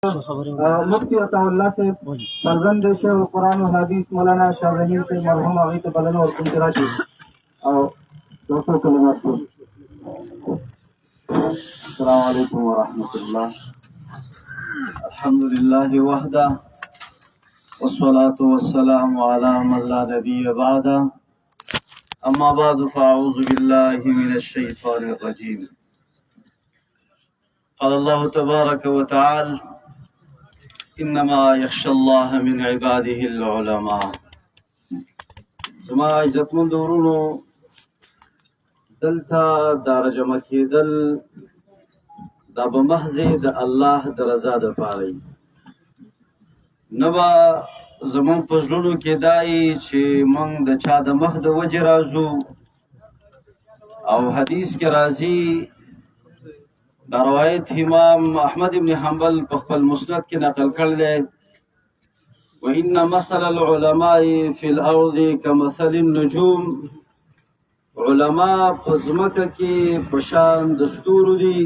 मुफ्ती अताउल्लाह से फर्जंद से कुरान और हदीस मौलाना शाह रहीम से मरहूम अभी तो बदन और कुछ राशि और दोस्तों कलिमात को अस्सलाम वालेकुम व रहमतुल्लाह अल्हम्दुलिल्लाह वहदा वस्सलातु वस्सलामु अला मन ला नबिय्य बअदा अम्मा बाद फअऊज़ु बिल्लाहि मिनश शैतानिर रजीम قال الله تبارك وتعالى انما يخشى الله من عباده العلماء زما عزتمند ورونو دلتا دار جمع کېدل دا به محض د الله د رضا دپاره نه به زمونږ په زړونو کې دای چې موږ د چا د مخ د وجې راځو او حدیث کې راځي دا روایت امام احمد ابن حنبل په خپل مسند کې نقل کړل دی وان مثل العلماء في الارض كمثل النجوم علما په ځمکه کې په شان د ستورو دي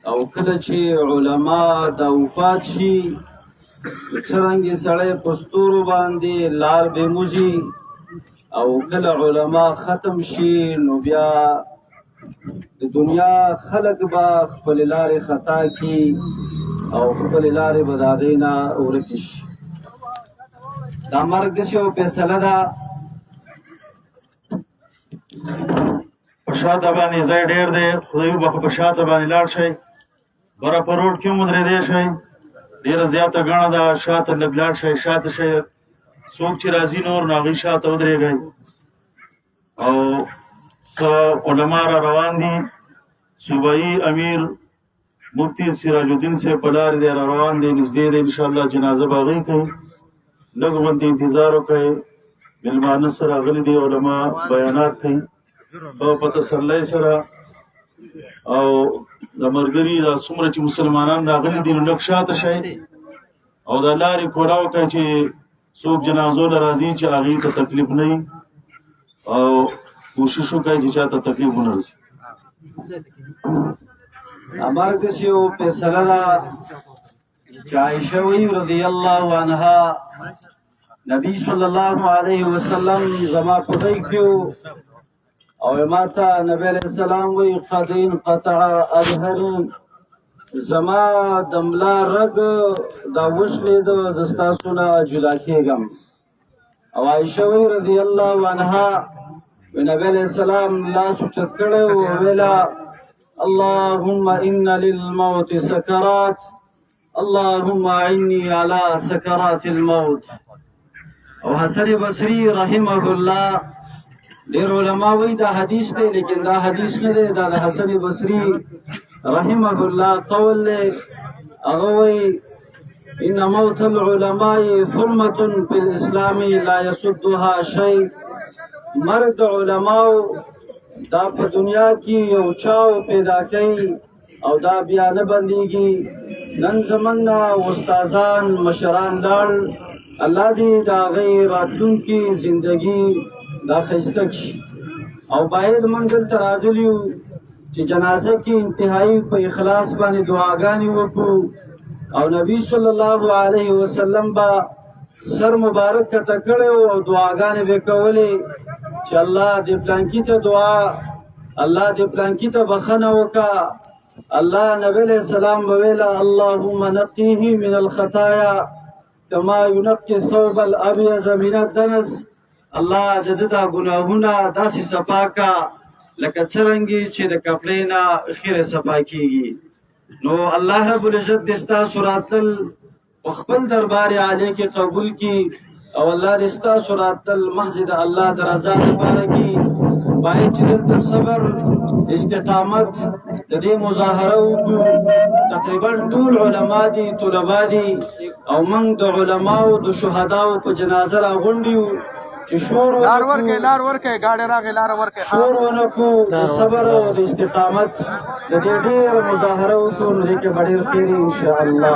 او کله چې علما د وفات شي څرنګه سړی په ستورو باندې لار به موزي او کله علما ختم شي نو بیا د دنیا خلق با خپل لارې خطا کی او خپل لارې به د هغې نه ورکې شي دا مرګ داسې یو فیصله ده په شاته باندې ځای ډېر دی خدای وبخښه په شاته باندې لاړ شئ بره په روډ کې هم ودرېدی شئ ډېره زیاته ګڼه ده شاته لږ لاړ شئ شاته شئ څوک چې راځي نور نو هغوی شاته ودرېږئ او علماء را روان دي صوبایي امیر مفتی سراج الدین صاحب په لارې دی را روان دی نږدې دی انشاءالله جنازه به هغوی کوي لږ غوندې انتظار وکړئ مېلمانه سره راغلي دي علما بیانات کوي په تسلۍ سره او د ملګري دا څومره چې مسلمانان راغلي دي نو لږ شاته شئ او دا لارې کوړه وکړئ چې څوک جنازو له راځي چې هغوی ته تکلیف نه وي او کوشش وکړئ چې چاته تکلیف ونه رسي امر داسې یو فیصله ده چې عایشه وی رضی الله عنها نبی صلی الله علیه وسلم زما خدای کړو او ما ته نبی علیه السلام وی قد انقطع اظهري زما د ملا رګ دا وشلېده زه ستاسو نه جدا کېږم او عایشه وی رضی الله عنها نبی علیہ السلام لاس اوچت کړی و ویلا اللهم ان للموت سکرات اللهم اعني على سکرات الموت او حسن بصری رحمه الله ډېر علما وایي دا حدیث دی لیکن دا حدیث نه دی دا د حسن بصری رحمه الله قول دی هغه وایي ان موت العلماء ظلمة في الاسلام لا يصدها شيء مرګ د علماو دا په دنیا کې یو چاو پیدا کوي او دا بیا نه بندېږي نن زموږ نه استادان مشران لاړ الله دې د هغې راتلونکي زندګي دا ښایسته کړي او باید موږ دلته راغلي یو چې جنازه کې انتهایي په اخلاص باندې دعاګانې وکړو او نبي صلی الله علیه وسلم به سر مبارک کته کړی او دعاګانې به کولې چې الله دې پلانکي ته دعا الله دې پلانکي ته بخښنه وکړه الله نبی علیہ السلام به ویله اللهم نقیه من الخطایا کما ینقي الثوب الابیض من الدنس الله د ده دا ګناهونه داسې صفا کړه لکه څرنګې چې د کپړې نه خیره صفا کېږي نو الله رب العزت دې ستاسو راتلل په خپل دربار عالی کې قبول کی او الله دې ستاسو راتل محض د الله د رضا لپاره کی باید چې دلته صبر استقامت د دې مظاهره وکړو تقریبا ټول علما دي طلبا دي او موږ د علماو د شهداو په جنازه راغونډ یو چې شور ورکې ګاډی راغی لار ورکې شور ونه کړو د صبر او د استقامت د دې ډېر مظاهره وکړو نو دې کې به ډېر خیر انشاءالله